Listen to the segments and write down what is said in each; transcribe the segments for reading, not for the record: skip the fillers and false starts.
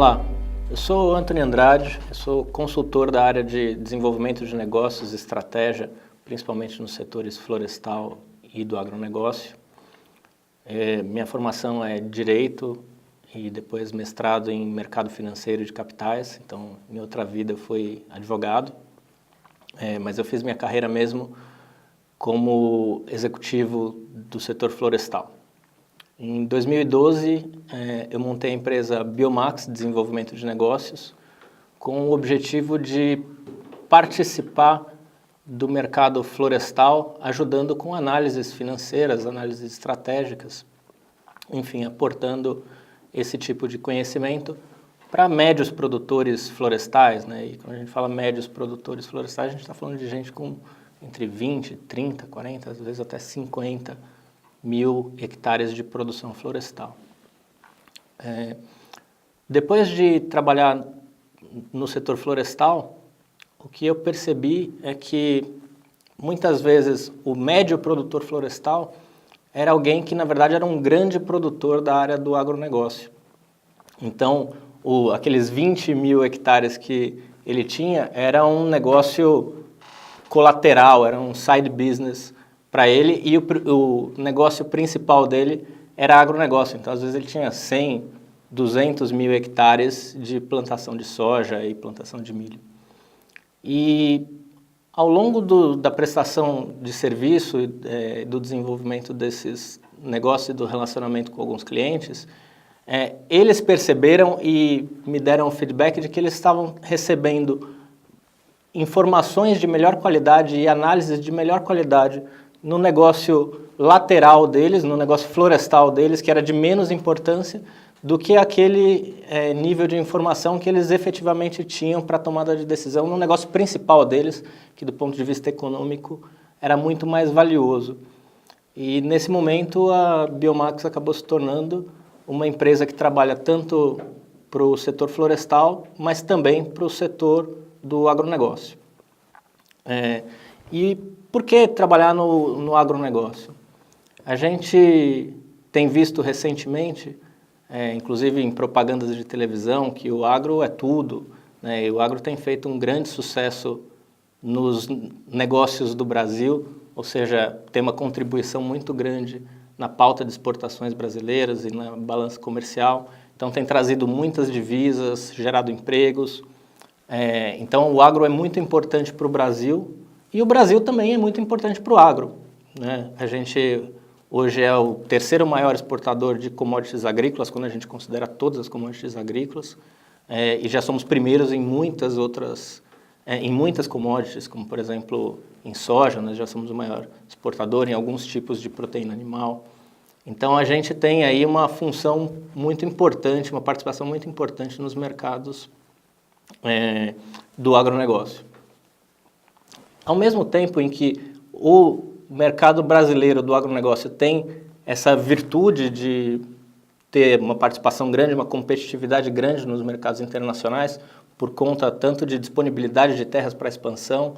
Olá, eu sou Antônio Andrade, eu sou consultor da área de desenvolvimento de negócios e estratégia, principalmente nos setores florestal e do agronegócio. Minha formação é Direito e depois mestrado em Mercado Financeiro de Capitais, então em outra vida eu fui advogado, mas eu fiz minha carreira mesmo como executivo do setor florestal. Em 2012, eu montei a empresa Biomax Desenvolvimento de Negócios com o objetivo de participar do mercado florestal, ajudando com análises financeiras, análises estratégicas, enfim, aportando esse tipo de conhecimento para médios produtores florestais, né? E quando a gente fala médios produtores florestais, a gente está falando de gente com entre 20, 30, 40, às vezes até 50 mil hectares de produção florestal. Depois de trabalhar no setor florestal, o que eu percebi é que muitas vezes o médio produtor florestal era alguém que na verdade era um grande produtor da área do agronegócio. Então, aqueles 20 mil hectares que ele tinha era um negócio colateral, era um side business para ele, e o negócio principal dele era agronegócio. Então, às vezes, ele tinha 100, 200 mil hectares de plantação de soja e plantação de milho. E, ao longo da prestação de serviço, do desenvolvimento desses negócios e do relacionamento com alguns clientes, eles perceberam e me deram o feedback de que eles estavam recebendo informações de melhor qualidade e análises de melhor qualidade no negócio lateral deles, no negócio florestal deles, que era de menos importância do que aquele nível de informação que eles efetivamente tinham para a tomada de decisão no negócio principal deles, que do ponto de vista econômico era muito mais valioso. E nesse momento a Biomax acabou se tornando uma empresa que trabalha tanto para o setor florestal, mas também para o setor do agronegócio. E por que trabalhar no agronegócio? A gente tem visto recentemente, inclusive em propagandas de televisão, que o agro é tudo, né? E o agro tem feito um grande sucesso nos negócios do Brasil, ou seja, tem uma contribuição muito grande na pauta de exportações brasileiras e na balança comercial. Então tem trazido muitas divisas, gerado empregos. Então o agro é muito importante para o Brasil e o Brasil também é muito importante para o agro, né? A gente hoje é o terceiro maior exportador de commodities agrícolas, quando a gente considera todas as commodities agrícolas, e já somos primeiros em muitas outras, em muitas commodities, como por exemplo em soja, nós já somos o maior exportador, em alguns tipos de proteína animal. Então a gente tem aí uma função muito importante, uma participação muito importante nos mercados do agronegócio. Ao mesmo tempo em que o mercado brasileiro do agronegócio tem essa virtude de ter uma participação grande, uma competitividade grande nos mercados internacionais, por conta tanto de disponibilidade de terras para expansão,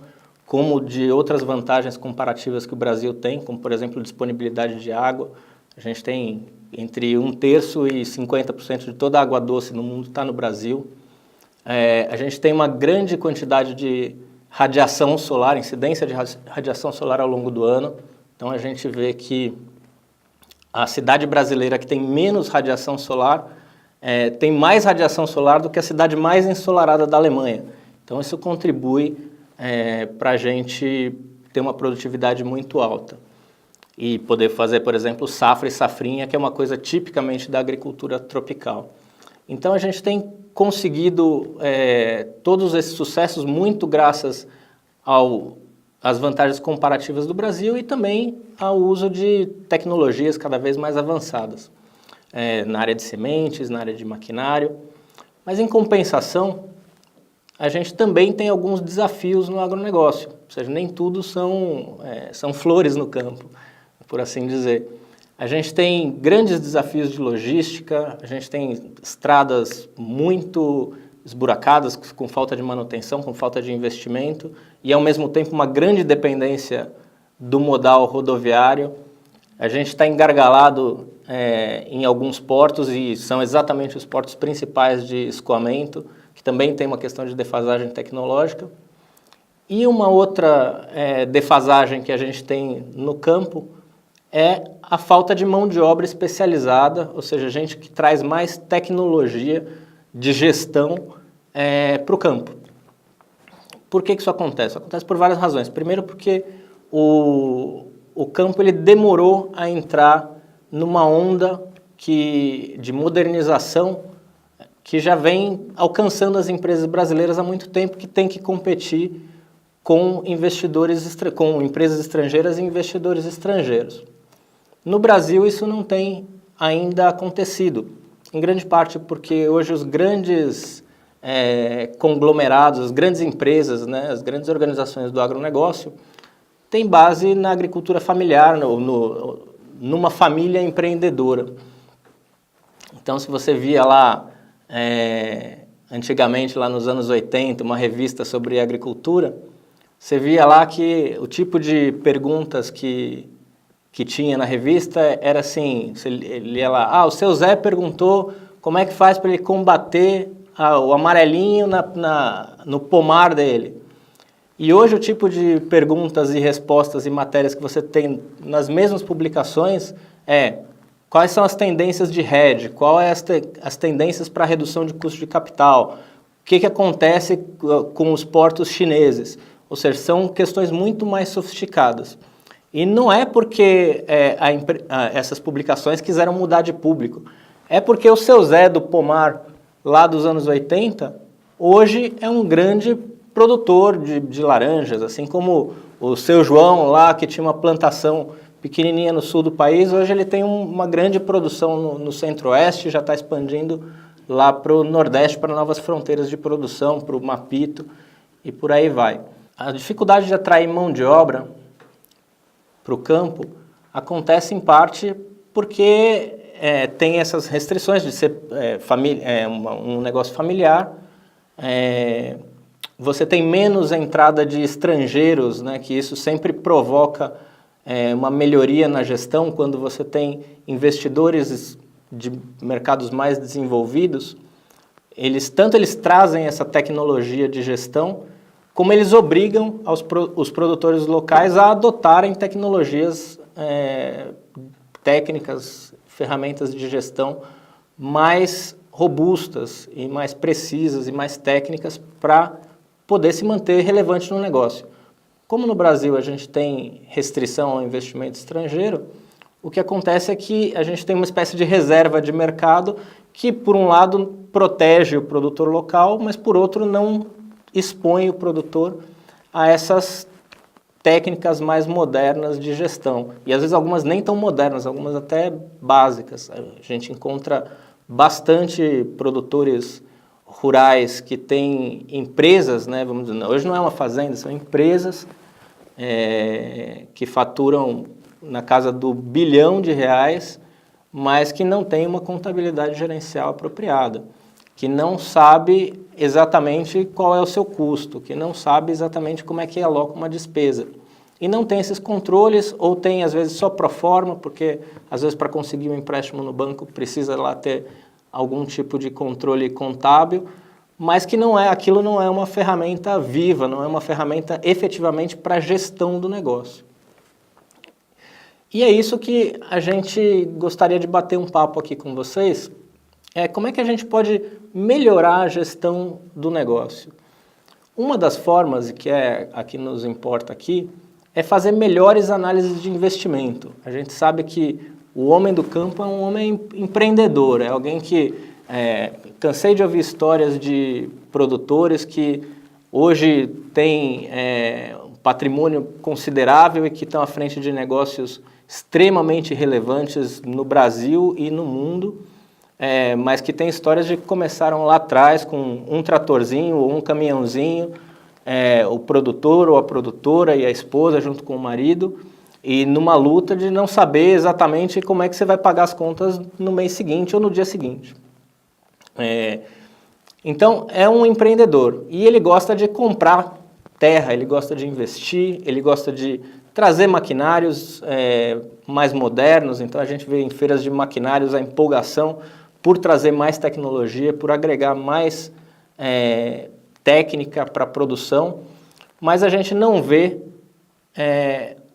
como de outras vantagens comparativas que o Brasil tem, como por exemplo disponibilidade de água. A gente tem entre 1/3 e 50% de toda a água doce no mundo está no Brasil. A gente tem uma grande quantidade de radiação solar, incidência de radiação solar ao longo do ano. Então a gente vê que a cidade brasileira que tem menos radiação solar tem mais radiação solar do que a cidade mais ensolarada da Alemanha. Então isso contribui para a gente ter uma produtividade muito alta e poder fazer, por exemplo, safra e safrinha, que é uma coisa tipicamente da agricultura tropical. Então a gente tem conseguido todos esses sucessos muito graças às vantagens comparativas do Brasil e também ao uso de tecnologias cada vez mais avançadas na área de sementes, na área de maquinário. Mas em compensação, a gente também tem alguns desafios no agronegócio, ou seja, nem tudo são flores no campo, por assim dizer. A gente tem grandes desafios de logística, a gente tem estradas muito esburacadas, com falta de manutenção, com falta de investimento, e ao mesmo tempo uma grande dependência do modal rodoviário. A gente está engargalado em alguns portos, e são exatamente os portos principais de escoamento, que também tem uma questão de defasagem tecnológica. E uma outra defasagem que a gente tem no campo é a falta de mão de obra especializada, ou seja, gente que traz mais tecnologia de gestão para o campo. Por que isso acontece? Acontece por várias razões. Primeiro porque o campo ele demorou a entrar numa onda de modernização que já vem alcançando as empresas brasileiras há muito tempo, que tem que competir com com empresas estrangeiras e investidores estrangeiros. No Brasil isso não tem ainda acontecido, em grande parte porque hoje os grandes conglomerados, as grandes empresas, né, as grandes organizações do agronegócio têm base na agricultura familiar, numa família empreendedora. Então, se você via lá, antigamente, lá nos anos 80, uma revista sobre agricultura, você via lá que o tipo de perguntas que tinha na revista era assim, você lia lá, o seu Zé perguntou como é que faz para ele combater o amarelinho no pomar dele. E hoje o tipo de perguntas e respostas e matérias que você tem nas mesmas publicações quais são as tendências de hedge, quais as tendências para redução de custo de capital, o que acontece com os portos chineses, ou seja, são questões muito mais sofisticadas. E não é porque essas publicações quiseram mudar de público, é porque o seu Zé do pomar lá dos anos 80, hoje é um grande produtor de laranjas, assim como o seu João lá, que tinha uma plantação pequenininha no sul do país, hoje ele tem uma grande produção no centro-oeste, já está expandindo lá para o nordeste, para novas fronteiras de produção, para o Mapito e por aí vai. A dificuldade de atrair mão de obra para o campo acontece em parte porque tem essas restrições de ser um negócio familiar, você tem menos entrada de estrangeiros, né, que isso sempre provoca uma melhoria na gestão quando você tem investidores de mercados mais desenvolvidos, tanto eles trazem essa tecnologia de gestão, como eles obrigam os produtores locais a adotarem tecnologias técnicas, ferramentas de gestão mais robustas e mais precisas e mais técnicas para poder se manter relevante no negócio. Como no Brasil a gente tem restrição ao investimento estrangeiro, o que acontece é que a gente tem uma espécie de reserva de mercado que, por um lado, protege o produtor local, mas, por outro, não expõe o produtor a essas técnicas mais modernas de gestão. E, às vezes, algumas nem tão modernas, algumas até básicas. A gente encontra bastante produtores rurais que têm empresas, né, vamos dizer, hoje não é uma fazenda, são empresas que faturam na casa do R$ bilhão, mas que não tem uma contabilidade gerencial apropriada, que não sabe exatamente qual é o seu custo, que não sabe exatamente como é que aloca uma despesa. E não tem esses controles, ou tem às vezes só pro forma, porque às vezes para conseguir um empréstimo no banco precisa lá ter algum tipo de controle contábil, mas que aquilo não é uma ferramenta viva, não é uma ferramenta efetivamente para a gestão do negócio. E é isso que a gente gostaria de bater um papo aqui com vocês, como é que a gente pode melhorar a gestão do negócio. Uma das formas, que é a que nos importa aqui, é fazer melhores análises de investimento. A gente sabe que o homem do campo é um homem empreendedor, é alguém que... cansei de ouvir histórias de produtores que hoje têm um patrimônio considerável e que estão à frente de negócios extremamente relevantes no Brasil e no mundo, mas que têm histórias de que começaram lá atrás com um tratorzinho ou um caminhãozinho, o produtor ou a produtora e a esposa junto com o marido, e numa luta de não saber exatamente como é que você vai pagar as contas no mês seguinte ou no dia seguinte. Então, é um empreendedor e ele gosta de comprar terra, ele gosta de investir, ele gosta de trazer maquinários mais modernos. Então a gente vê em feiras de maquinários a empolgação por trazer mais tecnologia, por agregar mais técnica para a produção, mas a gente não vê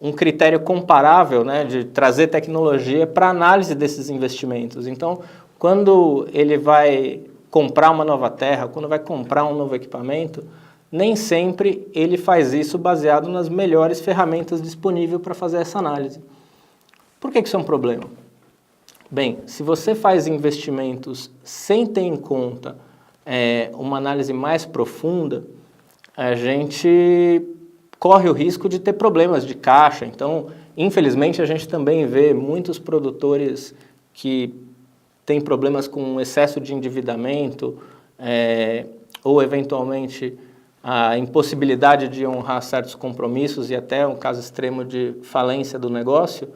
um critério comparável, né, de trazer tecnologia para análise desses investimentos. Então, quando ele vai comprar uma nova terra, quando vai comprar um novo equipamento, nem sempre ele faz isso baseado nas melhores ferramentas disponíveis para fazer essa análise. Por que isso é um problema? Bem, se você faz investimentos sem ter em conta uma análise mais profunda, a gente corre o risco de ter problemas de caixa. Então, infelizmente, a gente também vê muitos produtores que têm problemas com excesso de endividamento ou, eventualmente, a impossibilidade de honrar certos compromissos e até um caso extremo de falência do negócio,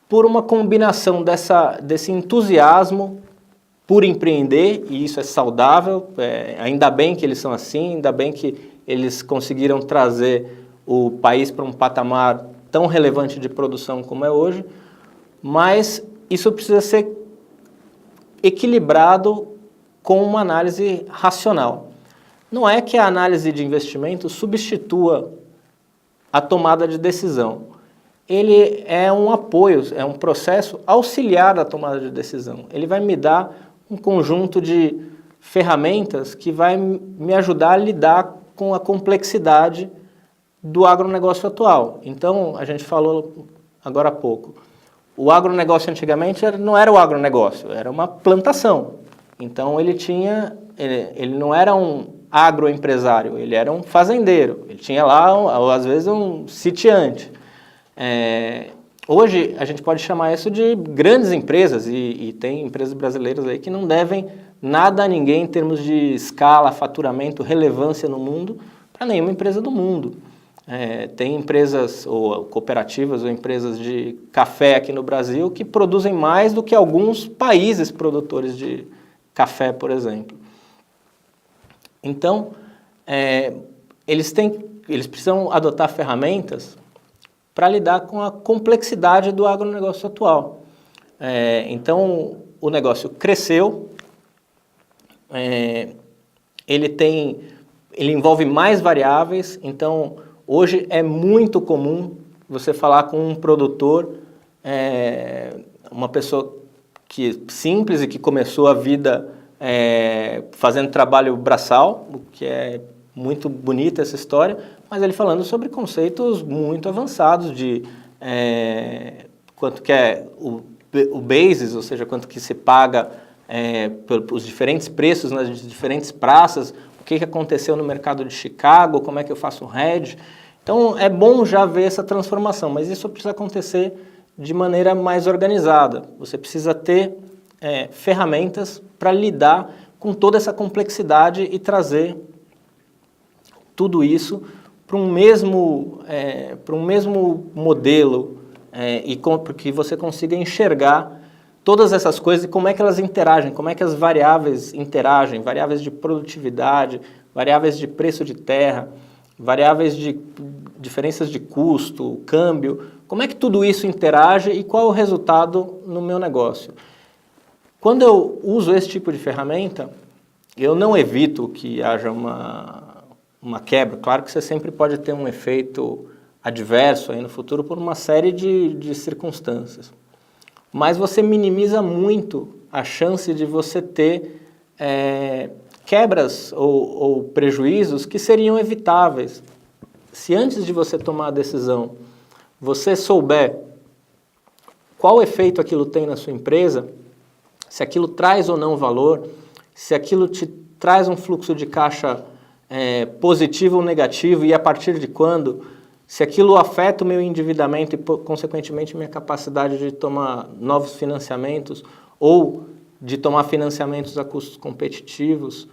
por uma combinação desse entusiasmo por empreender, e isso é saudável, ainda bem que eles são assim, ainda bem que eles conseguiram trazer o país para um patamar tão relevante de produção como é hoje, mas isso precisa ser equilibrado com uma análise racional. Não é que a análise de investimento substitua a tomada de decisão. Ele é um apoio, é um processo auxiliar da tomada de decisão. Ele vai me dar um conjunto de ferramentas que vai me ajudar a lidar com a complexidade do agronegócio atual. Então, a gente falou agora há pouco, o agronegócio antigamente não era o agronegócio, era uma plantação. Então, ele não era um agroempresário, ele era um fazendeiro, ele tinha lá, às vezes, um sitiante. Hoje, a gente pode chamar isso de grandes empresas, e tem empresas brasileiras aí que não devem nada a ninguém em termos de escala, faturamento, relevância no mundo, para nenhuma empresa do mundo. Tem empresas, ou cooperativas, ou empresas de café aqui no Brasil que produzem mais do que alguns países produtores de café, por exemplo. Então, eles precisam adotar ferramentas para lidar com a complexidade do agronegócio atual. Então, o negócio cresceu, ele envolve mais variáveis. Então, hoje é muito comum você falar com um produtor, uma pessoa simples e que começou a vida fazendo trabalho braçal, o que é muito bonita essa história, mas ele falando sobre conceitos muito avançados de quanto que é o basis, ou seja, quanto que se paga pelos diferentes preços nas diferentes praças, o que aconteceu no mercado de Chicago, como é que eu faço um hedge. Então, é bom já ver essa transformação, mas isso precisa acontecer de maneira mais organizada. Você precisa ter ferramentas para lidar com toda essa complexidade e trazer tudo isso para um mesmo modelo para que você consiga enxergar todas essas coisas e como é que elas interagem, como é que as variáveis interagem, variáveis de produtividade, variáveis de preço de terra, variáveis de diferenças de custo, câmbio, como é que tudo isso interage e qual é o resultado no meu negócio. Quando eu uso esse tipo de ferramenta, eu não evito que haja uma quebra. Claro que você sempre pode ter um efeito adverso aí no futuro por uma série de circunstâncias. Mas você minimiza muito a chance de você ter quebras ou prejuízos que seriam evitáveis. Se antes de você tomar a decisão, você souber qual efeito aquilo tem na sua empresa, se aquilo traz ou não valor, se aquilo te traz um fluxo de caixa positivo ou negativo e a partir de quando, se aquilo afeta o meu endividamento e, consequentemente, minha capacidade de tomar novos financiamentos ou de tomar financiamentos a custos competitivos,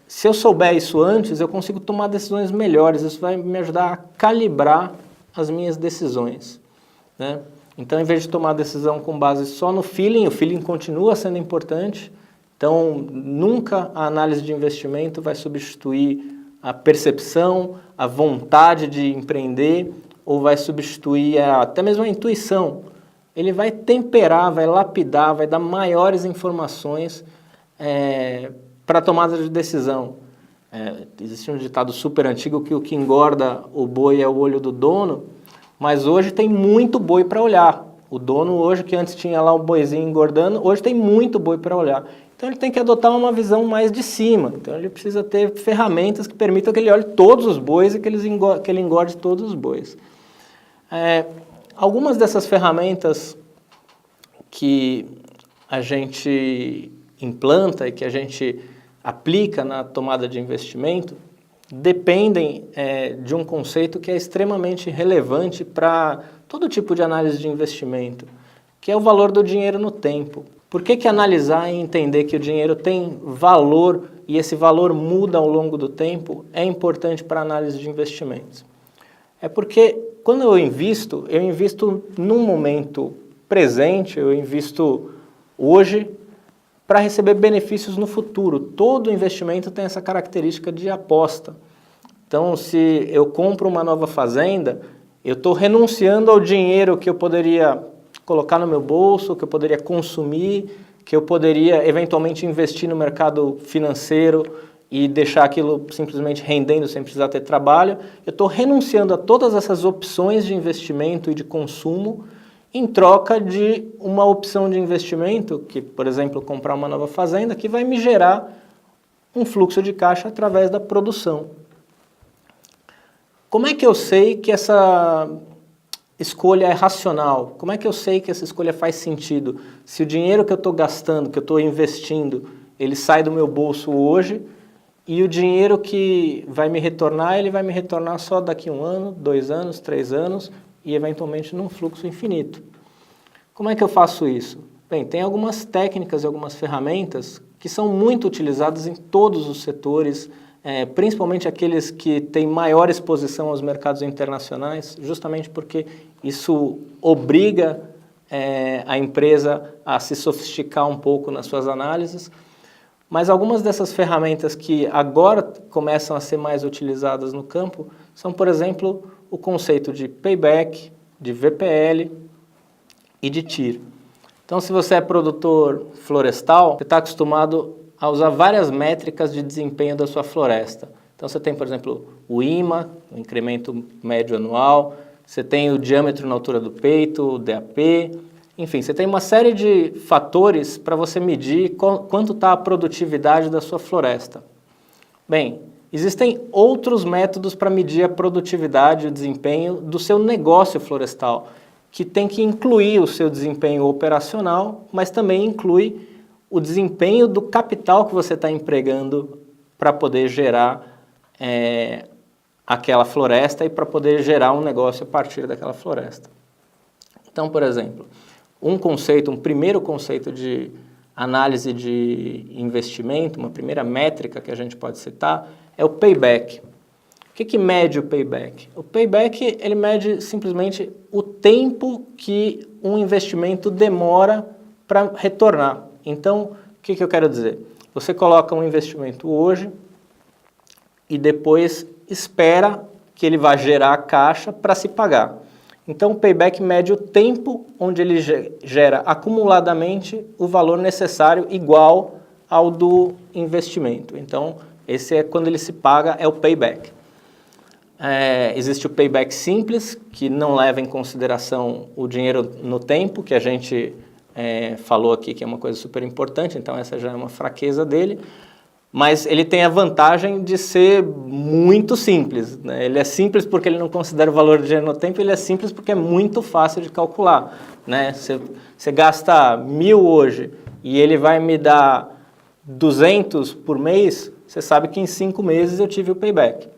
se eu souber isso antes, eu consigo tomar decisões melhores. Isso vai me ajudar a calibrar as minhas decisões, né? Então, em vez de tomar a decisão com base só no feeling, o feeling continua sendo importante. Então, nunca a análise de investimento vai substituir a percepção, a vontade de empreender, ou vai substituir até mesmo a intuição. Ele vai temperar, vai lapidar, vai dar maiores informações para a tomada de decisão. Existe um ditado super antigo que o que engorda o boi é o olho do dono, mas hoje tem muito boi para olhar. O dono hoje, que antes tinha lá um boizinho engordando, hoje tem muito boi para olhar. Então ele tem que adotar uma visão mais de cima. Então ele precisa ter ferramentas que permitam que ele olhe todos os bois e que ele engorde todos os bois. Algumas dessas ferramentas que a gente implanta e que a gente aplica na tomada de investimento dependem de um conceito que é extremamente relevante para todo tipo de análise de investimento, que é o valor do dinheiro no tempo. Por que analisar e entender que o dinheiro tem valor e esse valor muda ao longo do tempo é importante para a análise de investimentos? É porque quando eu invisto num momento presente, eu invisto hoje para receber benefícios no futuro. Todo investimento tem essa característica de aposta. Então, se eu compro uma nova fazenda, eu estou renunciando ao dinheiro que eu poderia colocar no meu bolso, que eu poderia consumir, que eu poderia eventualmente investir no mercado financeiro e deixar aquilo simplesmente rendendo sem precisar ter trabalho. Eu estou renunciando a todas essas opções de investimento e de consumo em troca de uma opção de investimento, que, por exemplo, comprar uma nova fazenda, que vai me gerar um fluxo de caixa através da produção. Como é que eu sei que essa escolha é racional? Como é que eu sei que essa escolha faz sentido? Se o dinheiro que eu estou gastando, que eu estou investindo, ele sai do meu bolso hoje e o dinheiro que vai me retornar, ele vai me retornar só daqui 1 ano, 2 anos, 3 anos e eventualmente num fluxo infinito. Como é que eu faço isso? Bem, tem algumas técnicas e algumas ferramentas que são muito utilizadas em todos os setores, principalmente aqueles que têm maior exposição aos mercados internacionais, justamente porque isso obriga a empresa a se sofisticar um pouco nas suas análises. Mas algumas dessas ferramentas que agora começam a ser mais utilizadas no campo são, por exemplo, o conceito de payback, de VPL e de TIR. Então, se você é produtor florestal, você está acostumado a usar várias métricas de desempenho da sua floresta. Então, você tem, por exemplo, o IMA, o incremento médio anual, você tem o diâmetro na altura do peito, o DAP, enfim, você tem uma série de fatores para você medir quanto está a produtividade da sua floresta. Bem, existem outros métodos para medir a produtividade e o desempenho do seu negócio florestal, que tem que incluir o seu desempenho operacional, mas também inclui o desempenho do capital que você está empregando para poder gerar aquela floresta e para poder gerar um negócio a partir daquela floresta. Então, por exemplo, um primeiro conceito de análise de investimento, uma primeira métrica que a gente pode citar, é o payback. O que mede o payback? O payback ele mede simplesmente o tempo que um investimento demora para retornar. Então, o que eu quero dizer? Você coloca um investimento hoje e depois espera que ele vá gerar caixa para se pagar. Então, o payback mede o tempo onde ele gera acumuladamente o valor necessário igual ao do investimento. Então, esse é quando ele se paga, é o payback. Existe o payback simples, que não leva em consideração o dinheiro no tempo, que a gente falou aqui que é uma coisa super importante, então essa já é uma fraqueza dele, mas ele tem a vantagem de ser muito simples, né? Ele é simples porque ele não considera o valor do dinheiro no tempo, ele é simples porque é muito fácil de calcular, né? Você gasta 1.000 hoje e ele vai me dar 200 por mês, você sabe que em 5 meses eu tive o payback.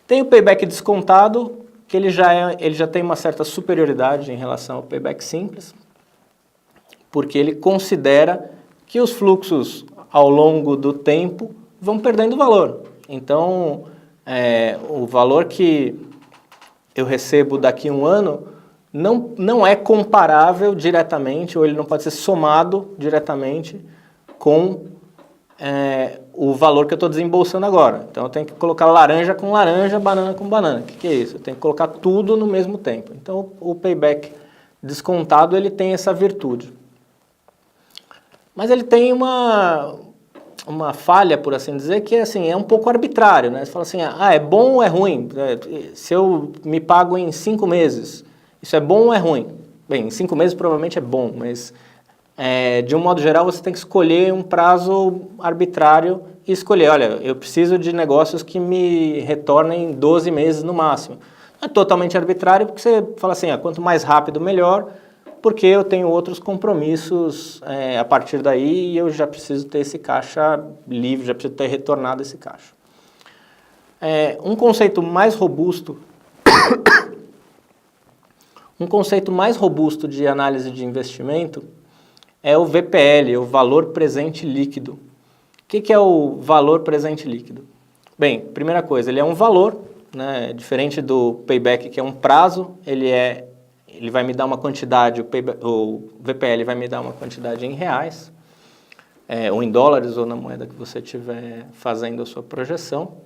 Tem o payback descontado, que ele já tem uma certa superioridade em relação ao payback simples, porque ele considera que os fluxos ao longo do tempo vão perdendo valor. Então, o valor que eu recebo daqui a 1 ano não é comparável diretamente, ou ele não pode ser somado diretamente com o valor que eu estou desembolsando agora. Então eu tenho que colocar laranja com laranja, banana com banana. O que é isso? Eu tenho que colocar tudo no mesmo tempo. Então o payback descontado ele tem essa virtude. Mas ele tem uma falha, por assim dizer, que assim, é um pouco arbitrário, né? Você fala assim, é bom ou é ruim? Se eu me pago em 5 meses, isso é bom ou é ruim? Bem, em 5 meses provavelmente é bom, mas de um modo geral você tem que escolher um prazo arbitrário e escolher, olha, eu preciso de negócios que me retornem 12 meses no máximo. Não é totalmente arbitrário, porque você fala assim, quanto mais rápido melhor, porque eu tenho outros compromissos a partir daí e eu já preciso ter esse caixa livre, já preciso ter retornado esse caixa. Um conceito mais robusto de análise de investimento é o VPL, o valor presente líquido. O que é o valor presente líquido? Bem, primeira coisa, ele é um valor, né, diferente do payback, que é um prazo, ele vai me dar uma quantidade, o VPL vai me dar uma quantidade em reais, ou em dólares, ou na moeda que você estiver fazendo a sua projeção,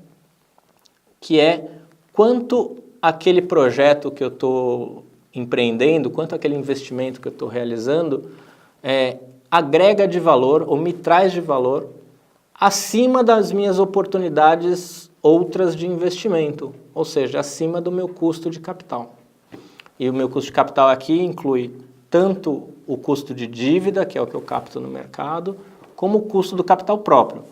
que é quanto aquele projeto que eu estou empreendendo, quanto aquele investimento que eu estou realizando, agrega de valor ou me traz de valor acima das minhas oportunidades outras de investimento, ou seja, acima do meu custo de capital. E o meu custo de capital aqui inclui tanto o custo de dívida, que é o que eu capto no mercado, como o custo do capital próprio.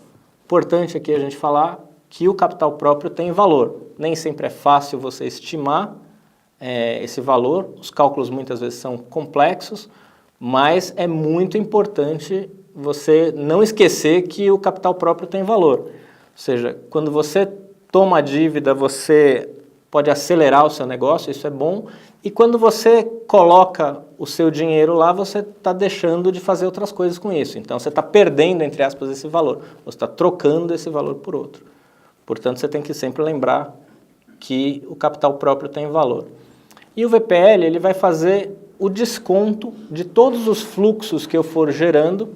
Importante aqui a gente falar que o capital próprio tem valor. Nem sempre é fácil você estimar esse valor, os cálculos muitas vezes são complexos, mas é muito importante você não esquecer que o capital próprio tem valor. Ou seja, quando você toma a dívida, você pode acelerar o seu negócio, isso é bom, e quando você coloca o seu dinheiro lá, você está deixando de fazer outras coisas com isso. Então você está perdendo, entre aspas, esse valor, você está trocando esse valor por outro. Portanto, você tem que sempre lembrar que o capital próprio tem valor. E o VPL, ele vai fazer o desconto de todos os fluxos que eu for gerando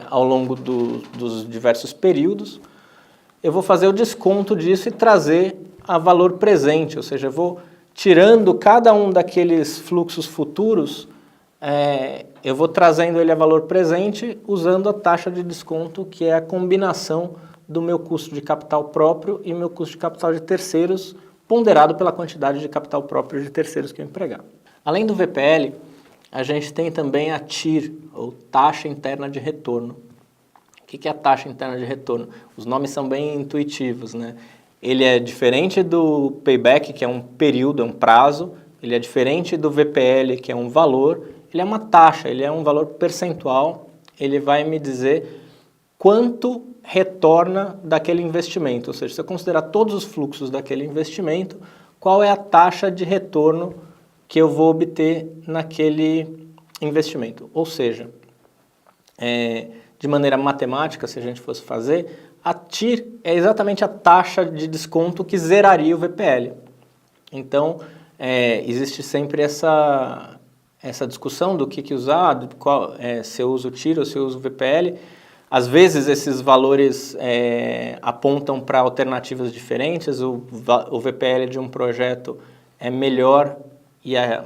ao longo dos diversos períodos. Eu vou fazer o desconto disso e trazer a valor presente, ou seja, eu vou tirando cada um daqueles fluxos futuros, eu vou trazendo ele a valor presente usando a taxa de desconto, que é a combinação do meu custo de capital próprio e meu custo de capital de terceiros, ponderado pela quantidade de capital próprio de terceiros que eu empregar. Além do VPL, a gente tem também a TIR, ou taxa interna de retorno. O que é a taxa interna de retorno? Os nomes são bem intuitivos, né? Ele é diferente do payback, que é um período, é um prazo. Ele é diferente do VPL, que é um valor. Ele é uma taxa, ele é um valor percentual. Ele vai me dizer quanto retorna daquele investimento. Ou seja, se eu considerar todos os fluxos daquele investimento, qual é a taxa de retorno que eu vou obter naquele investimento. Ou seja, de maneira matemática, se a gente fosse fazer, a TIR é exatamente a taxa de desconto que zeraria o VPL. Então, existe sempre essa discussão do que usar, se eu uso TIR ou se eu uso VPL. Às vezes, esses valores apontam para alternativas diferentes. O VPL de um projeto é melhor,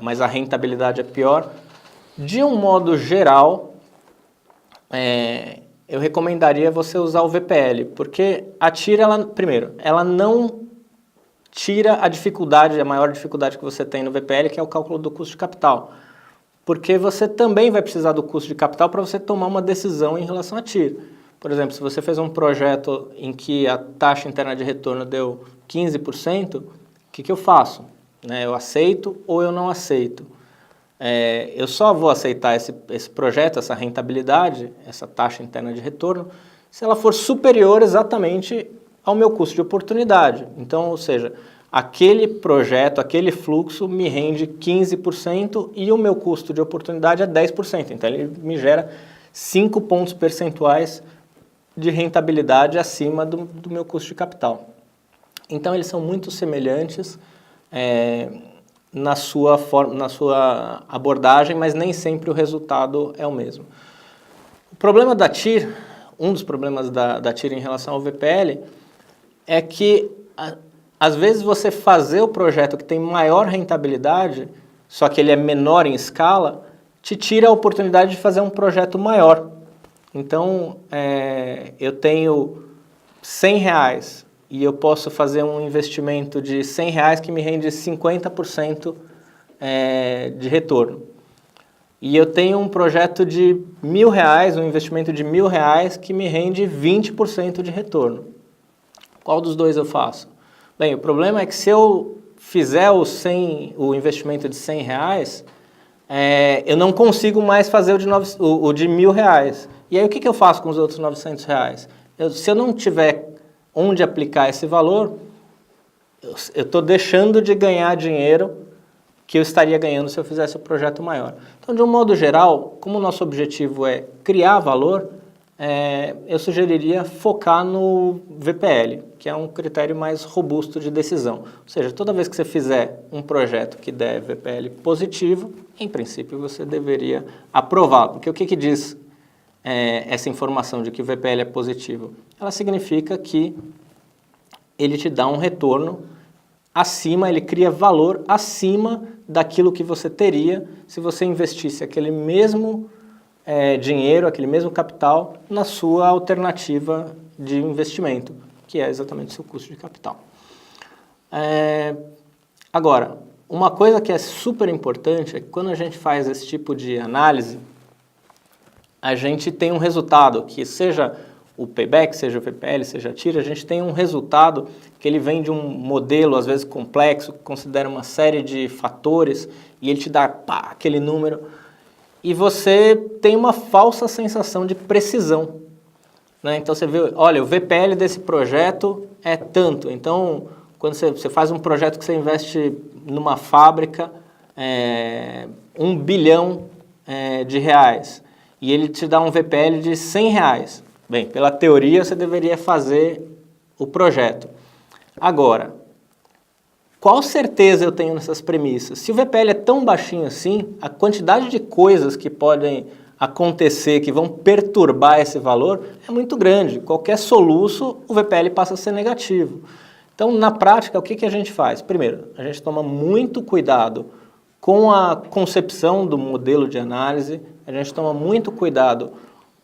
mas a rentabilidade é pior. De um modo geral, eu recomendaria você usar o VPL, porque a TIR, primeiro, ela não tira a dificuldade, a maior dificuldade que você tem no VPL, que é o cálculo do custo de capital. Porque você também vai precisar do custo de capital para você tomar uma decisão em relação à TIR. Por exemplo, se você fez um projeto em que a taxa interna de retorno deu 15%, o que eu faço? Eu aceito ou eu não aceito? Eu só vou aceitar esse projeto, essa rentabilidade, essa taxa interna de retorno, se ela for superior exatamente ao meu custo de oportunidade. Então, ou seja, aquele projeto, aquele fluxo me rende 15% e o meu custo de oportunidade é 10%. Então, ele me gera 5 pontos percentuais de rentabilidade acima do meu custo de capital. Então, eles são muito semelhantes na sua abordagem, mas nem sempre o resultado é o mesmo. O problema da TIR, um dos problemas da TIR em relação ao VPL é que, às vezes, você fazer o projeto que tem maior rentabilidade, só que ele é menor em escala, te tira a oportunidade de fazer um projeto maior. Então, eu tenho R$100 e eu posso fazer um investimento de R$100 que me rende 50% de retorno. E eu tenho um projeto de R$1.000, um investimento de R$1.000 que me rende 20% de retorno. Qual dos dois eu faço? Bem, o problema é que se eu fizer o investimento de R$100, eu não consigo mais fazer o de R$1.000. E aí o que eu faço com os outros R$900? Se eu não tiver onde aplicar esse valor, eu estou deixando de ganhar dinheiro que eu estaria ganhando se eu fizesse um projeto maior. Então, de um modo geral, como o nosso objetivo é criar valor, eu sugeriria focar no VPL, que é um critério mais robusto de decisão. Ou seja, toda vez que você fizer um projeto que der VPL positivo, em princípio você deveria aprovar. Porque o que diz essa informação de que o VPL é positivo? Ela significa que ele te dá um retorno acima, ele cria valor acima daquilo que você teria se você investisse aquele mesmo dinheiro, aquele mesmo capital na sua alternativa de investimento, que é exatamente o seu custo de capital. Agora, uma coisa que é super importante é que quando a gente faz esse tipo de análise, a gente tem um resultado, que seja o payback, seja o VPL, seja a TIR, a gente tem um resultado que ele vem de um modelo, às vezes complexo, que considera uma série de fatores, e ele te dá aquele número, e você tem uma falsa sensação de precisão. Né? Então você vê, olha, o VPL desse projeto é tanto. Então, quando você faz um projeto que você investe numa fábrica, R$1 bilhão de reais, e ele te dá um VPL de R$100. Bem, pela teoria você deveria fazer o projeto. Agora, qual certeza eu tenho nessas premissas? Se o VPL é tão baixinho assim, a quantidade de coisas que podem acontecer, que vão perturbar esse valor, é muito grande. Qualquer soluço, o VPL passa a ser negativo. Então, na prática, o que a gente faz? Primeiro, a gente toma muito cuidado com a concepção do modelo de análise, a gente toma muito cuidado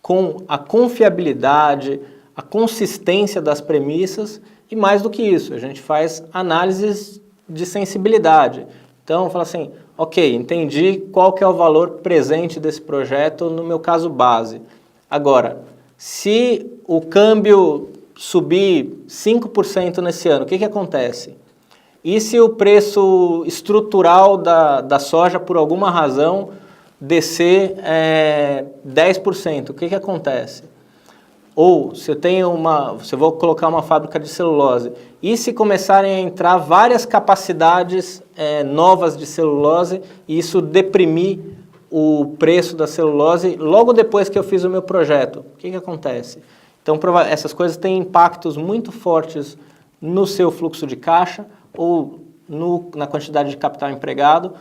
com a confiabilidade, a consistência das premissas e mais do que isso, a gente faz análises de sensibilidade. Então, fala assim, ok, entendi qual que é o valor presente desse projeto no meu caso base. Agora, se o câmbio subir 5% nesse ano, o que acontece? E se o preço estrutural da soja, por alguma razão, descer 10%, o que acontece? Ou se eu vou colocar uma fábrica de celulose, e se começarem a entrar várias capacidades novas de celulose e isso deprimir o preço da celulose logo depois que eu fiz o meu projeto, o que acontece? Então, essas coisas têm impactos muito fortes no seu fluxo de caixa ou na quantidade de capital empregado.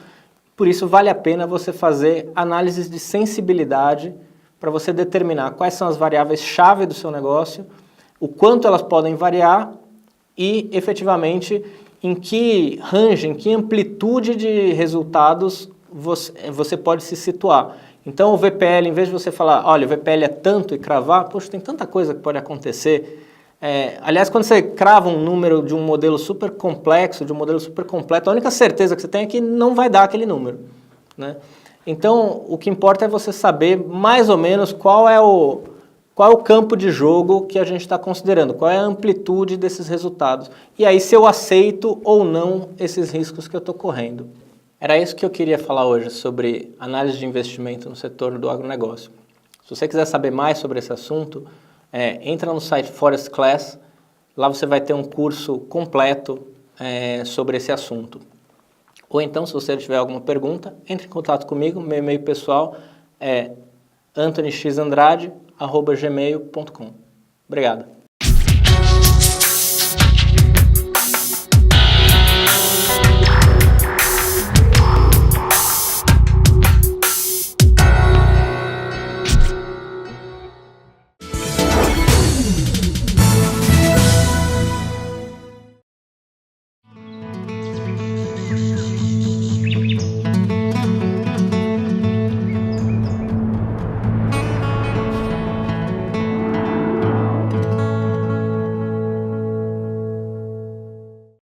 Por isso, vale a pena você fazer análises de sensibilidade para você determinar quais são as variáveis-chave do seu negócio, o quanto elas podem variar e, efetivamente, em que range, em que amplitude de resultados você pode se situar. Então, o VPL, em vez de você falar, olha, o VPL é tanto e cravar, poxa, tem tanta coisa que pode acontecer. Aliás, quando você crava um número de um modelo super complexo, de um modelo super completo, a única certeza que você tem é que não vai dar aquele número, né? Então, o que importa é você saber mais ou menos qual é o campo de jogo que a gente está considerando, qual é a amplitude desses resultados. E aí, se eu aceito ou não esses riscos que eu estou correndo. Era isso que eu queria falar hoje sobre análise de investimento no setor do agronegócio. Se você quiser saber mais sobre esse assunto, entra no site Forest Class, lá você vai ter um curso completo sobre esse assunto. Ou então, se você tiver alguma pergunta, entre em contato comigo, meu e-mail pessoal é anthonyxandrade@gmail.com. Obrigado.